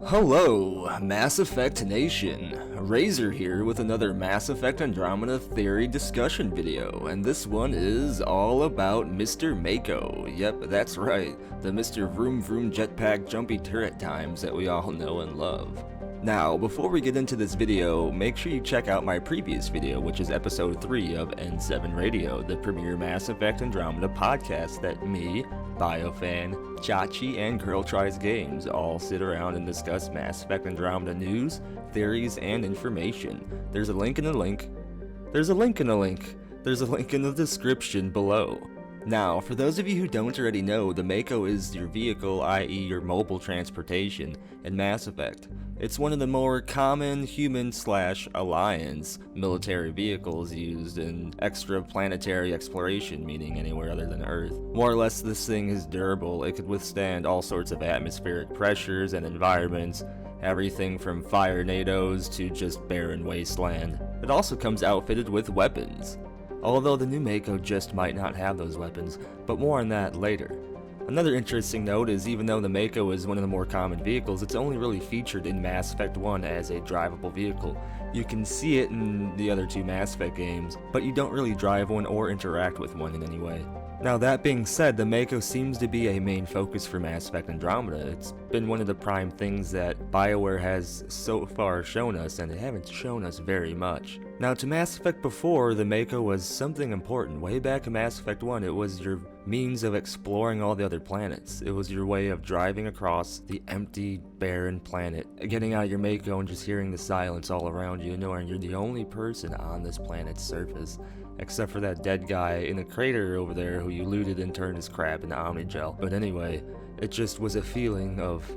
Hello, Mass Effect Nation. Razor here with another Mass Effect Andromeda theory discussion video, and this one is all about Mr. Mako. Yep, that's right, the Mr. Vroom Vroom Jetpack Jumpy Turret Times that we all know and love. Now, before we get into this video, make sure you check out my previous video, which is episode 3 of N7 Radio, the premier Mass Effect Andromeda podcast that me, Biofan, Chachi, and Girl Tries Games all sit around and discuss Mass Effect Andromeda news, theories, and information. There's a link in the link. There's a link in the link. There's a link in the description below. Now, for those of you who don't already know, the Mako is your vehicle, i.e. your mobile transportation, in Mass Effect. It's one of the more common human/alliance military vehicles used in extraplanetary exploration, meaning anywhere other than Earth. More or less, this thing is durable. It could withstand all sorts of atmospheric pressures and environments, everything from fire nados to just barren wasteland. It also comes outfitted with weapons, although the new Mako just might not have those weapons, but more on that later. Another interesting note is even though the Mako is one of the more common vehicles, it's only really featured in Mass Effect 1 as a drivable vehicle. You can see it in the other two Mass Effect games, but you don't really drive one or interact with one in any way. Now that being said, the Mako seems to be a main focus for Mass Effect Andromeda. It's been one of the prime things that Bioware has so far shown us, and they haven't shown us very much. Now to Mass Effect before, the Mako was something important. Way back in Mass Effect 1, it was your means of exploring all the other planets. It was your way of driving across the empty, barren planet, getting out of your Mako and just hearing the silence all around you, knowing you're the only person on this planet's surface, except for that dead guy in the crater over there who you looted and turned his crap into Omnigel. But anyway, it just was a feeling of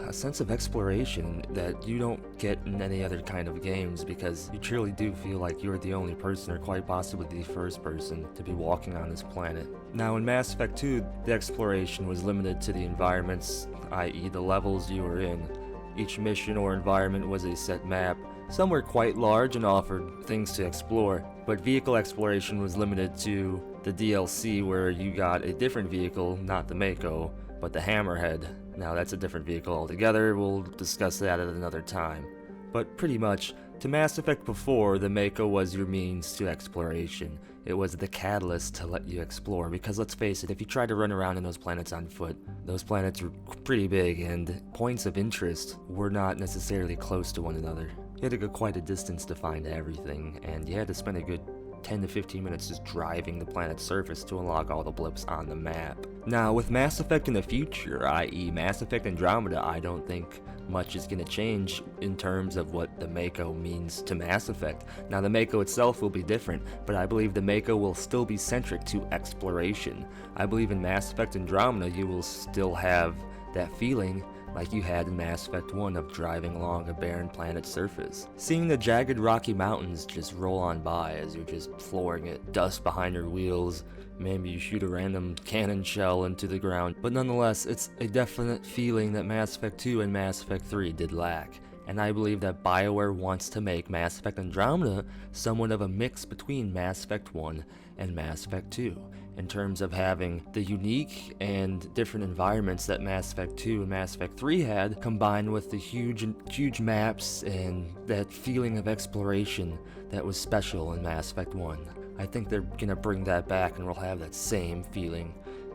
a sense of exploration that you don't get in any other kind of games, because you truly do feel like you're the only person, or quite possibly the first person, to be walking on this planet. Now in Mass Effect 2, the exploration was limited to the environments, i.e. the levels you were in. Each mission or environment was a set map. Some were quite large and offered things to explore, but vehicle exploration was limited to the DLC, where you got a different vehicle, not the Mako, but the Hammerhead. Now that's a different vehicle altogether. We'll discuss that at another time. But pretty much, to Mass Effect before, the Mako was your means to exploration. It was the catalyst to let you explore, because let's face it, if you tried to run around in those planets on foot, those planets were pretty big, and points of interest were not necessarily close to one another. You had to go quite a distance to find everything, and you had to spend a good 10 to 15 minutes just driving the planet's surface to unlock all the blips on the map. Now, with Mass Effect in the future, i.e. Mass Effect Andromeda, I don't think much is going to change in terms of what the Mako means to Mass Effect. Now, the Mako itself will be different, but I believe the Mako will still be centric to exploration. I believe in Mass Effect Andromeda, you will still have that feeling like you had in Mass Effect 1 of driving along a barren planet's surface. Seeing the jagged rocky mountains just roll on by as you're just flooring it, dust behind your wheels, maybe you shoot a random cannon shell into the ground, but nonetheless, it's a definite feeling that Mass Effect 2 and Mass Effect 3 did lack. And I believe that Bioware wants to make Mass Effect Andromeda somewhat of a mix between Mass Effect 1 and Mass Effect 2, in terms of having the unique and different environments that Mass Effect 2 and Mass Effect 3 had, combined with the huge maps and that feeling of exploration that was special in Mass Effect 1. I think they're gonna bring that back, and we'll have that same feeling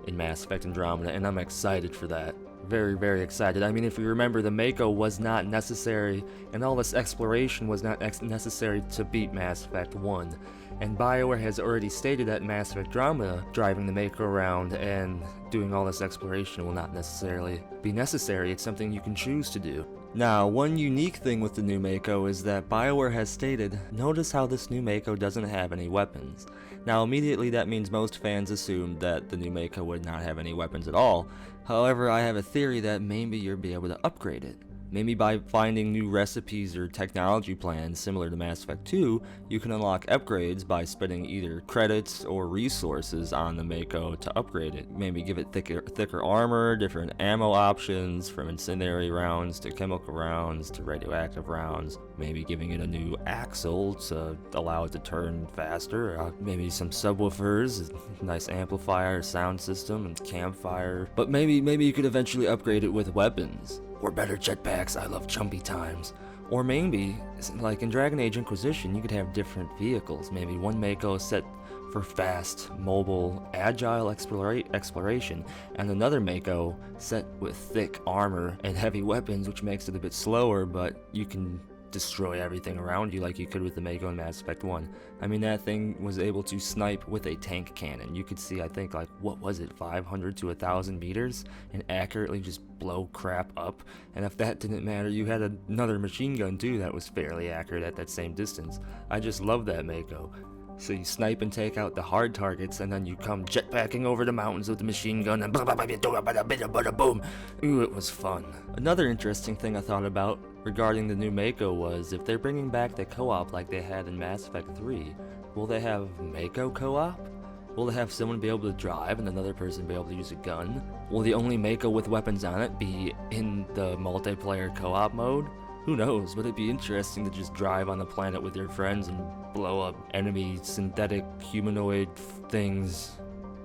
in Mass Effect Andromeda, and I'm excited for that. Very, very excited. I mean, if you remember, the Mako was not necessary, and all this exploration was not necessary to beat Mass Effect 1. And Bioware has already stated that in Mass Effect Andromeda, driving the Mako around and doing all this exploration will not necessarily be necessary. It's something you can choose to do. Now, one unique thing with the new Mako is that Bioware has stated, notice how this new Mako doesn't have any weapons. Now, immediately that means most fans assumed that the new Mako would not have any weapons at all. However, I have a theory that maybe you'll be able to upgrade it. Maybe by finding new recipes or technology plans similar to Mass Effect 2, you can unlock upgrades by spending either credits or resources on the Mako to upgrade it. Maybe give it thicker armor, different ammo options, from incendiary rounds to chemical rounds to radioactive rounds. Maybe giving it a new axle to allow it to turn faster. Maybe some subwoofers, a nice amplifier, sound system, and campfire. But maybe you could eventually upgrade it with weapons. or better jetpacks, I love chumpy times. Or maybe, like in Dragon Age Inquisition, you could have different vehicles. Maybe one Mako set for fast, mobile, agile exploration, and another Mako set with thick armor and heavy weapons, which makes it a bit slower, but you can destroy everything around you like you could with the Mako in Mass Effect 1. I mean, that thing was able to snipe with a tank cannon. You could see, I think, like, what was it, 500 to 1,000 meters, and accurately just blow crap up. And if that didn't matter, you had another machine gun too that was fairly accurate at that same distance. I just love that Mako. So you snipe and take out the hard targets, and then you come jetpacking over the mountains with the machine gun, and boom. Ooh, it was fun. Another interesting thing I thought about regarding the new Mako was, if they're bringing back the co-op like they had in Mass Effect 3, will they have Mako co-op? Will they have someone be able to drive and another person be able to use a gun? Will the only Mako with weapons on it be in the multiplayer co-op mode? Who knows, but it'd be interesting to just drive on the planet with your friends and blow up enemy synthetic humanoid things.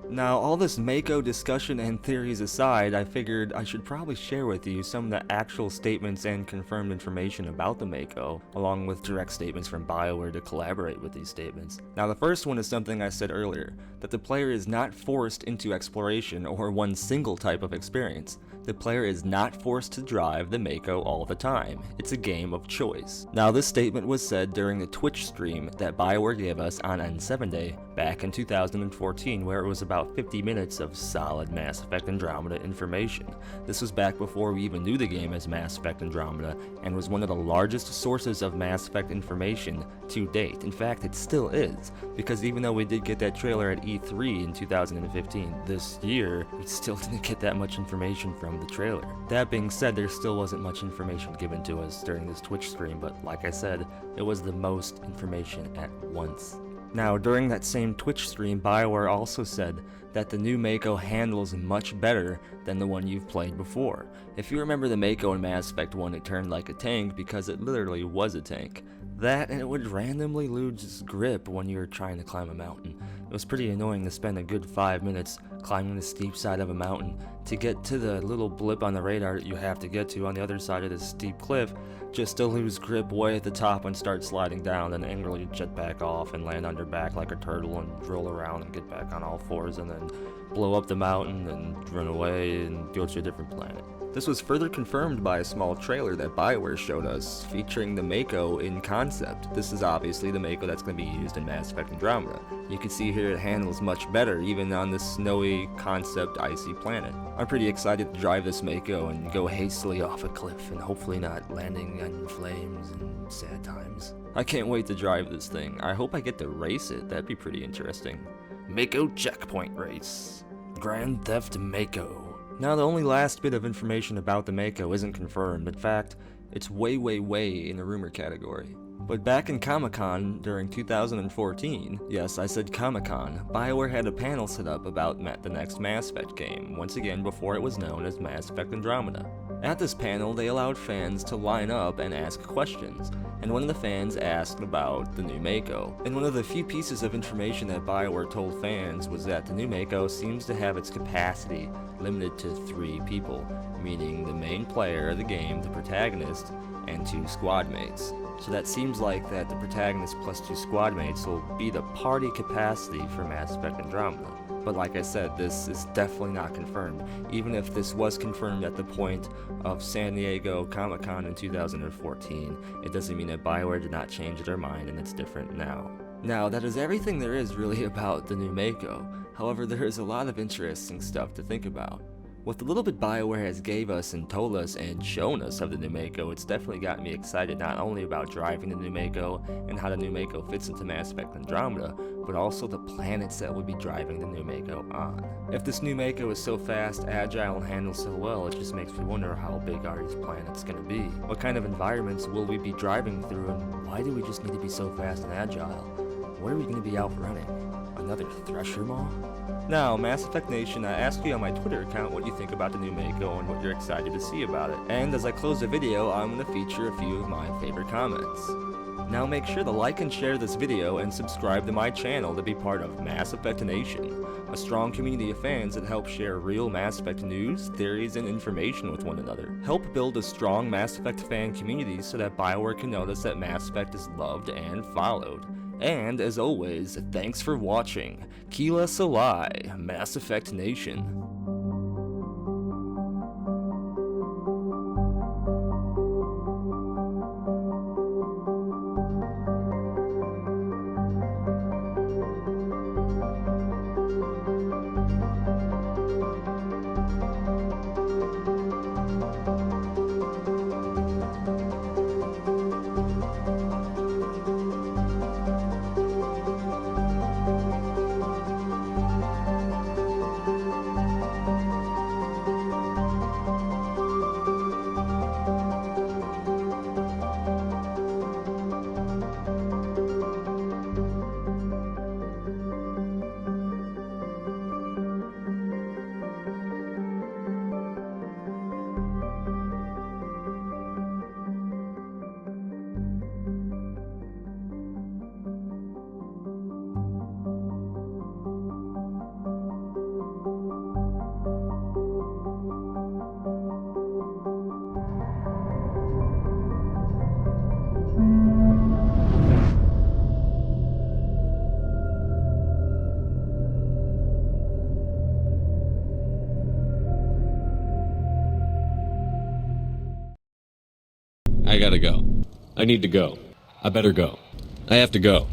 Now, all this Mako discussion and theories aside, I figured I should probably share with you some of the actual statements and confirmed information about the Mako, along with direct statements from Bioware to collaborate with these statements. Now, the first one is something I said earlier, that the player is not forced into exploration or one single type of experience. The player is not forced to drive the Mako all the time. It's a game of choice. Now, this statement was said during the Twitch stream that Bioware gave us on N7 Day back in 2014, where it was about 50 minutes of solid Mass Effect Andromeda information. This was back before we even knew the game as Mass Effect Andromeda, and was one of the largest sources of Mass Effect information to date. In fact, it still is, because even though we did get that trailer at E3 in 2015, this year, we still didn't get that much information from the trailer. That being said, there still wasn't much information given to us during this Twitch stream, but like I said, it was the most information at once. Now, during that same Twitch stream, Bioware also said that the new Mako handles much better than the one you've played before. If you remember the Mako in Mass Effect 1, it turned like a tank because it literally was a tank. That, and it would randomly lose its grip when you were trying to climb a mountain. It was pretty annoying to spend a good 5 minutes climbing the steep side of a mountain to get to the little blip on the radar that you have to get to on the other side of this steep cliff, just to lose grip way at the top and start sliding down, and angrily jetpack off and land on your back like a turtle and roll around and get back on all fours and then blow up the mountain and run away and go to a different planet. This was further confirmed by a small trailer that Bioware showed us, featuring the Mako in concept. This is obviously the Mako that's going to be used in Mass Effect Andromeda. You can see here it handles much better, even on this snowy concept icy planet. I'm pretty excited to drive this Mako and go hastily off a cliff, and hopefully not landing in flames and sad times. I can't wait to drive this thing. I hope I get to race it. That'd be pretty interesting. Mako checkpoint race. Grand Theft Mako. Now, the only last bit of information about the Mako isn't confirmed. In fact, it's way in the rumor category. But back in Comic-Con during 2014, yes, I said Comic-Con, Bioware had a panel set up about the next Mass Effect game, once again before it was known as Mass Effect Andromeda. At this panel, they allowed fans to line up and ask questions, and one of the fans asked about the new Mako. And one of the few pieces of information that Bioware told fans was that the new Mako seems to have its capacity limited to 3 people, meaning the main player of the game, the protagonist, and 2 squad mates. So that seems like that the protagonist plus 2 squad mates will be the party capacity for Mass Effect Andromeda. But like I said, this is definitely not confirmed. Even if this was confirmed at the point of San Diego Comic-Con in 2014, it doesn't mean that Bioware did not change their mind and it's different now. Now, that is everything there is really about the new Mako. However, there is a lot of interesting stuff to think about. With the little bit Bioware has gave us and told us and shown us of the new Mako, it's definitely got me excited not only about driving the new Mako and how the new Mako fits into Mass Effect Andromeda, but also the planets that we'll be driving the new Mako on. If this new Mako is so fast, agile, and handles so well, it just makes me wonder how big are these planets going to be? What kind of environments will we be driving through, and why do we just need to be so fast and agile? What are we going to be outrunning? Another Thresher Maw? Now, Mass Effect Nation, I asked you on my Twitter account what you think about the new Mako and what you're excited to see about it. And as I close the video, I'm going to feature a few of my favorite comments. Now make sure to like and share this video and subscribe to my channel to be part of Mass Effect Nation, a strong community of fans that help share real Mass Effect news, theories, and information with one another. Help build a strong Mass Effect fan community so that Bioware can notice that Mass Effect is loved and followed. And as always, thanks for watching. Keelah Salai, Mass Effect Nation. I gotta go. I need to go. I better go. I have to go.